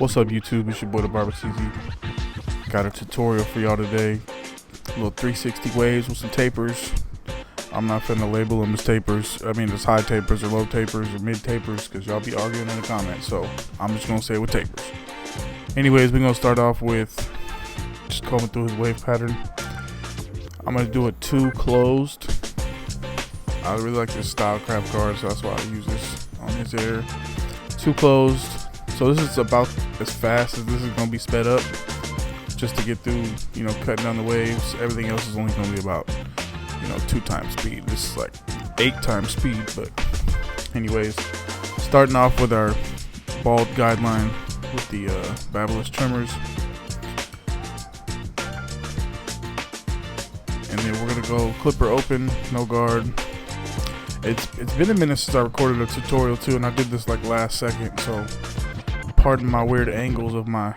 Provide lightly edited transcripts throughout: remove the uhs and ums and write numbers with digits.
What's up, YouTube? It's your boy the Barber Teezy. Got a tutorial for y'all today. A little 360 waves with some tapers. I'm not finna label them as tapers. I mean, it's high tapers or low tapers or mid tapers, because y'all be arguing in the comments. So I'm just gonna say with tapers. Anyways, we're gonna start off with just combing through his wave pattern. I'm gonna do it 2 closed. I really like this style craft guard, so that's why I use this on his hair. 2 closed. So this is about as fast as this is going to be sped up, just to get through, you know, cutting down the waves. Everything else is only going to be about, 2 times speed. This is like 8 times speed. But anyways, starting off with our bald guideline with the Barber trimmers, and then we're going to go clipper open, no guard. It's been a minute since I recorded a tutorial too, and I did this like last second, so pardon my weird angles of my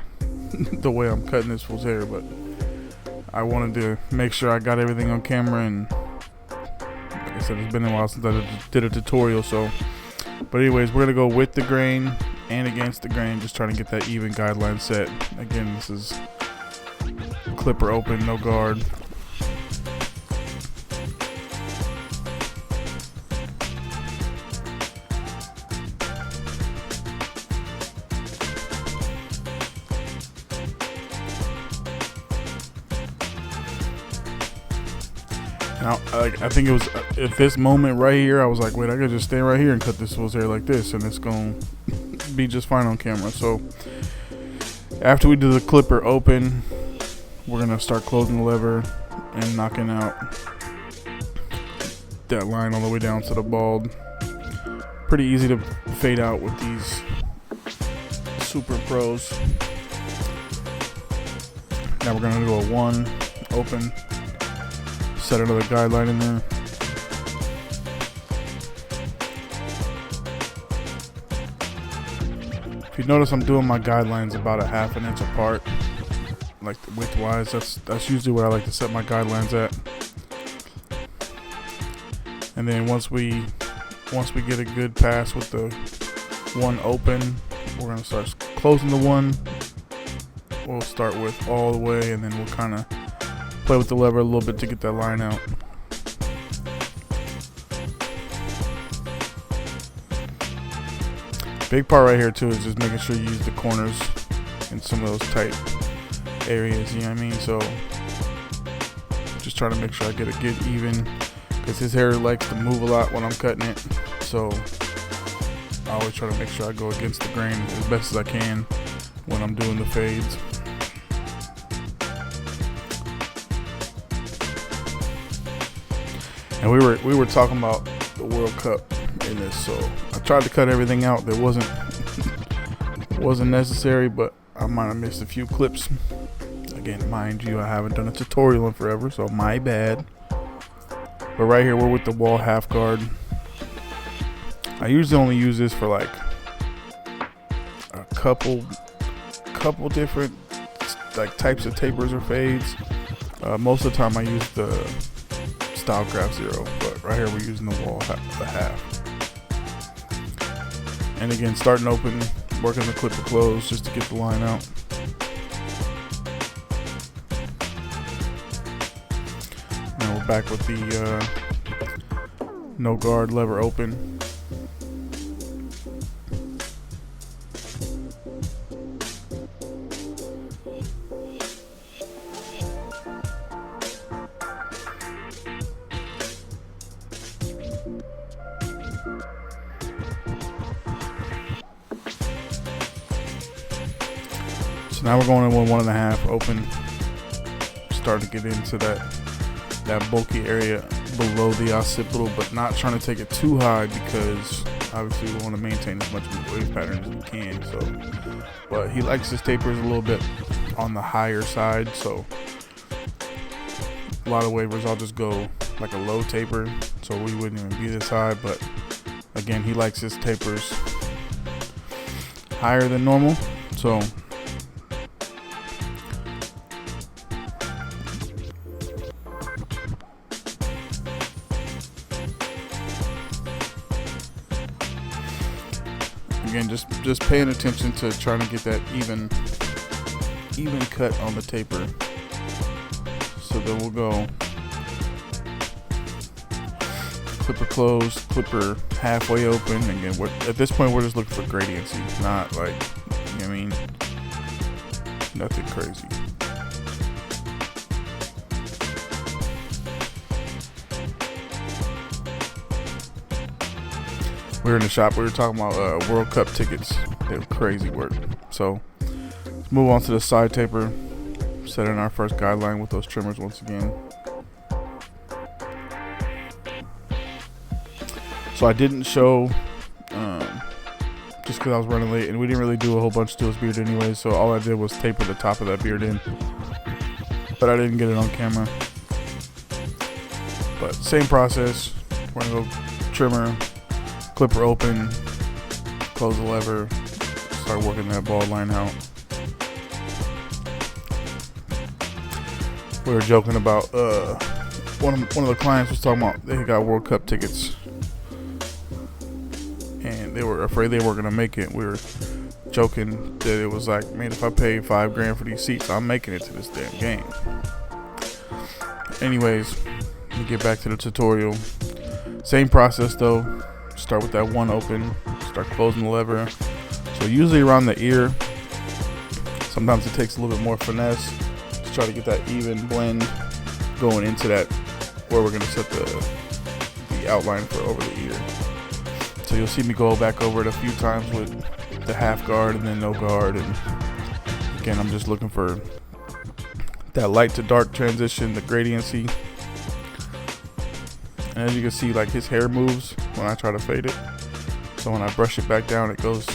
the way I'm cutting this fool's hair, but I wanted to make sure I got everything on camera, and like I said, it's been a while since I did a tutorial. So, but anyways, we're gonna go with the grain and against the grain, just trying to get that even guideline set. Again, this is clipper open, no guard. Now, I think it was at this moment right here, I was like, wait, I could just stand right here and cut this fool's hair like this, and it's going to be just fine on camera. So after we do the clipper open, we're going to start closing the lever and knocking out that line all the way down to the bald. Pretty easy to fade out with these Super Pros. Now we're going to do a 1 open. Set another guideline in there. If you notice, I'm doing my guidelines about a ½ inch apart, like width-wise. That's usually where I like to set my guidelines at. And then once we get a good pass with the 1 open, we're gonna start closing the 1. We'll start with all the way, and then we'll kind of play with the lever a little bit to get that line out. Big part right here too is just making sure you use the corners in some of those tight areas, you know what I mean? So just trying to make sure I get it good even, because his hair likes to move a lot when I'm cutting it. So I always try to make sure I go against the grain as best as I can when I'm doing the fades. And we were talking about the World Cup in this, so I tried to cut everything out that wasn't necessary, but I might have missed a few clips. Again, mind you, I haven't done a tutorial in forever, so my bad. But right here, we're with the wall half guard. I usually only use this for like a couple different like types of tapers or fades. Most of the time, I use the Stylecraft 0, but right here we're using the wall the half. And again, starting open, working the clipper close just to get the line out. Now we're back with the no guard lever open. So now we're going in with 1.5 open. Starting to get into that bulky area below the occipital, but not trying to take it too high, because obviously we want to maintain as much wave pattern as we can. So, but he likes his tapers a little bit on the higher side, so a lot of wavers I'll just go like a low taper, so we wouldn't even be this high. But again, he likes his tapers higher than normal, so again, just paying attention to trying to get that even cut on the taper. So then we'll go clipper closed, clipper halfway open. Again, at this point we're just looking for gradiency, not like, you know what I mean, nothing crazy. We were in the shop. We were talking about World Cup tickets. They were crazy work. So let's move on to the side taper. Set in our first guideline with those trimmers once again. So I didn't show, just because I was running late, and we didn't really do a whole bunch to his beard anyway. So all I did was taper the top of that beard in, but I didn't get it on camera. But same process. We're gonna go trimmer, clipper open, close the lever, start working that bald line out. We were joking about one of the clients was talking about they got World Cup tickets and they were afraid they weren't gonna make it. We were joking that it was like, man, if I pay $5,000 for these seats, I'm making it to this damn game. Anyways, let me get back to the tutorial. Same process though. Start with that one open, start closing the lever. So usually around the ear, sometimes it takes a little bit more finesse to try to get that even blend going into that where we're gonna set the outline for over the ear. So you'll see me go back over it a few times with the half guard and then no guard. And again, I'm just looking for that light to dark transition, the gradiency. And as you can see, like his hair moves when I try to fade it. So when I brush it back down, it goes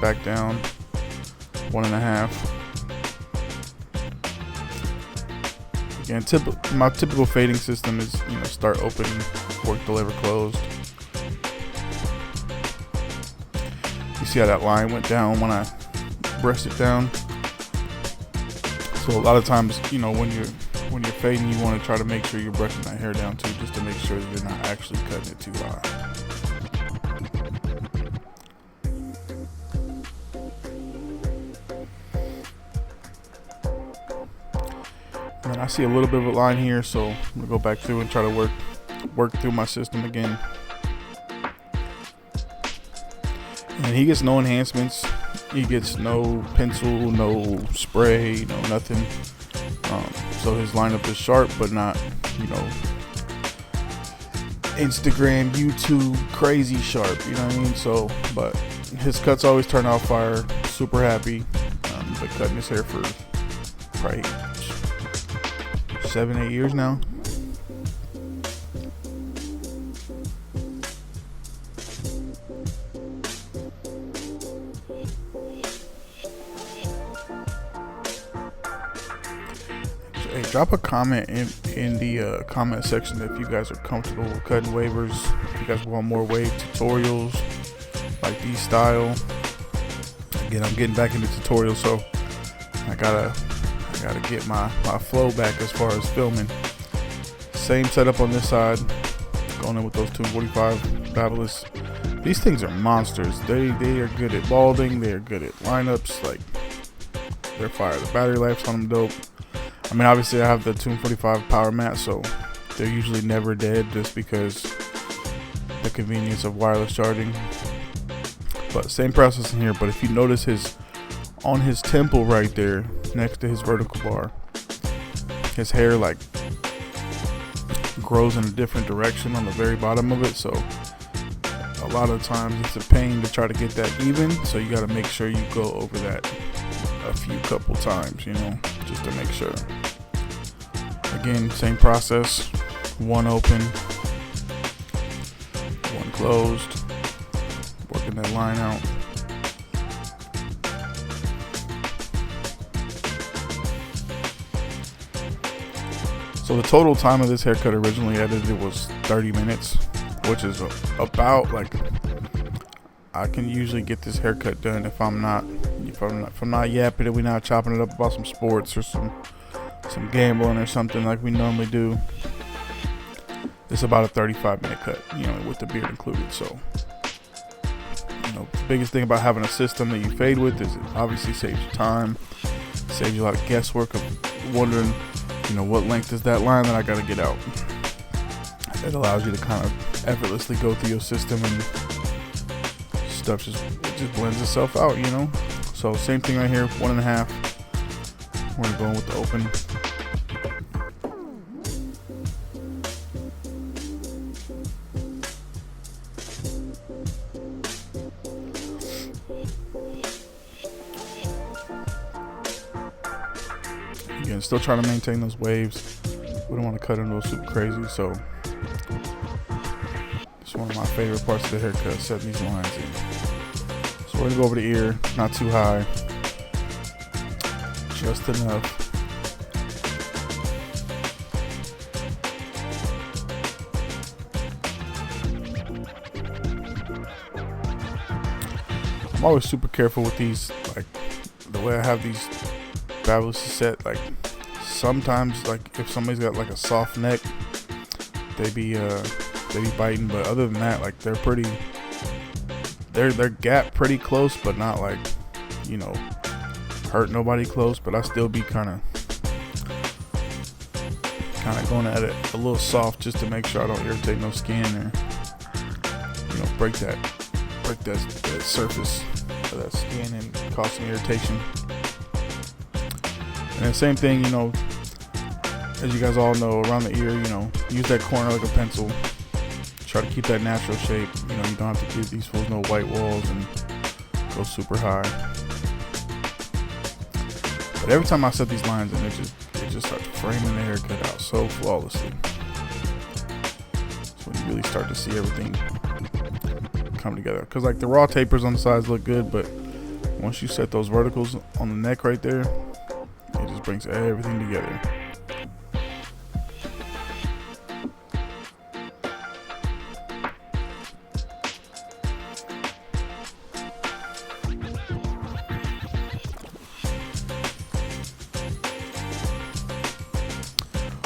back down 1.5. Again, my typical fading system is, you know, start open, work the lever closed. You see how that line went down when I brushed it down. So a lot of times, you know, when you're fading, you want to try to make sure you're brushing that hair down too, just to make sure that you're not actually cutting it too high. And then I see a little bit of a line here, so I'm gonna go back through and try to work through my system again. And he gets no enhancements. He gets no pencil, no spray, no nothing. So his lineup is sharp, but not, you know, Instagram, YouTube, crazy sharp. You know what I mean? So, but his cuts always turn out fire. Super happy. Been cutting his hair for probably 7-8 years now. Hey, drop a comment in the comment section if you guys are comfortable with cutting wavers. If you guys want more wave tutorials like these style. Again, I'm getting back into tutorials, so I gotta get my flow back as far as filming. Same setup on this side, going in with those 245 battlers. These things are monsters. They are good at balding. They are good at lineups. Like, they're fire. The battery life's on them dope. I mean, obviously I have the 245 power mat, so they're usually never dead just because the convenience of wireless charging. But same process in here. But if you notice on his temple right there next to his vertical bar, his hair like grows in a different direction on the very bottom of it. So a lot of times it's a pain to try to get that even. So you got to make sure you go over that a couple times, you know, just to make sure. Again, same process. One open, one closed, working that line out. So the total time of this haircut originally edited was 30 minutes, which is about, like, I can usually get this haircut done if I'm not yapping it, we're not chopping it up about some sports or some gambling or something like we normally do. It's about a 35-minute cut, you know, with the beard included. So, you know, the biggest thing about having a system that you fade with is it obviously saves you time, saves you a lot of guesswork of wondering, what length is that line that I gotta get out. It allows you to kind of effortlessly go through your system, and stuff just blends itself out, So same thing right here, 1.5. We're gonna go in with the open. Again, still trying to maintain those waves. We don't want to cut into it super crazy, so it's one of my favorite parts of the haircut, setting these lines in. So we're gonna go over the ear, not too high, just enough. I'm always super careful with these, like the way I have these Barber set. Like sometimes, like if somebody's got like a soft neck, they be biting. But other than that, like they're gap pretty close, but not like hurt nobody close. But I still be kind of going at it a little soft just to make sure I don't irritate no skin or break that surface of that skin and cause some irritation. And the same thing, as you guys all know, around the ear, use that corner like a pencil. Try to keep that natural shape. You don't have to give these fools no white walls and go super high. But every time I set these lines in, it just starts framing the haircut out so flawlessly. So when you really start to see everything come together. Because like the raw tapers on the sides look good, but once you set those verticals on the neck right there, it just brings everything together.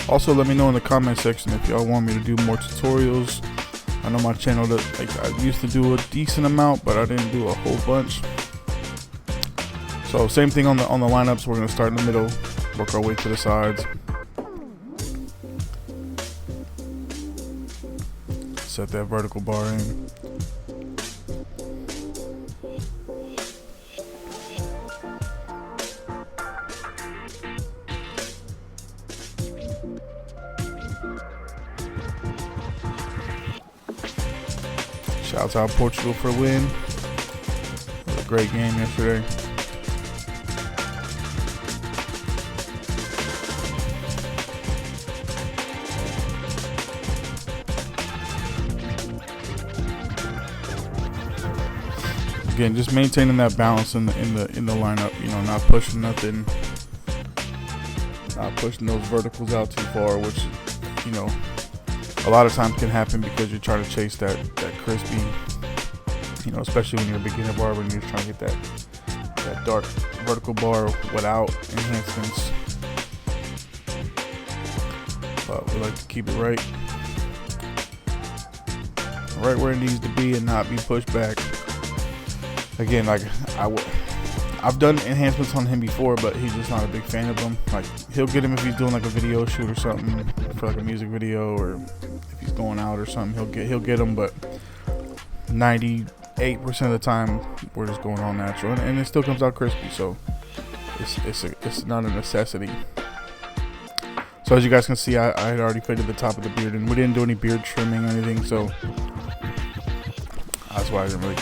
Also, let me know in the comment section if y'all want me to do more tutorials. I know my channel I used to do a decent amount, but I didn't do a whole bunch. So same thing on the lineups. We're gonna start in the middle, work our way to the sides. Set that vertical bar in. Shouts out Portugal for a win. It was a great game yesterday. Again, just maintaining that balance in the lineup. Not pushing nothing, not pushing those verticals out too far, which a lot of times can happen because you're trying to chase that crispy, especially when you're a beginner barber and you're trying to get that dark vertical bar without enhancements. But we like to keep it right where it needs to be and not be pushed back. Again, like I've done enhancements on him before, but he's just not a big fan of them. Like he'll get him if he's doing like a video shoot or something for like a music video, or if he's going out or something, he'll get them. But 98% of the time, we're just going all natural, and it still comes out crispy. So it's not a necessity. So as you guys can see, I had already faded the top of the beard, and we didn't do any beard trimming or anything. So that's why I didn't really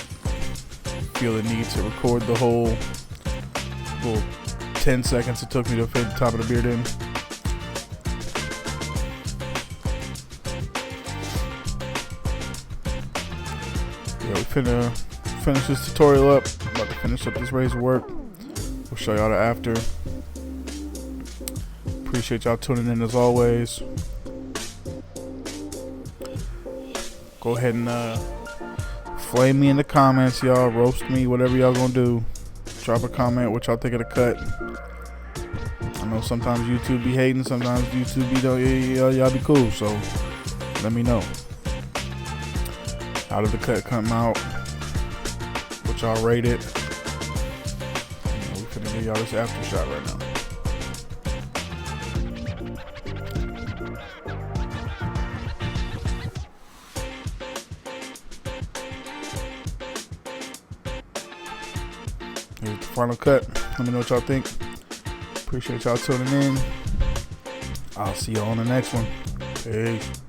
feel the need to record the whole little 10 seconds it took me to fade the top of the beard in. Yeah, we finna finish this tutorial up. About to finish up this razor work. We'll show y'all the after. Appreciate y'all tuning in as always. Go ahead and flame me in the comments, y'all. Roast me, whatever y'all gonna do. Drop a comment what y'all think of the cut. I know sometimes YouTube be hating, sometimes YouTube be y'all be cool, so let me know. How did the cut come out? y'all rate it. We finna give y'all this after shot right now. Here's the final cut. Let me know what y'all think. Appreciate y'all tuning in. I'll see y'all on the next one. Peace.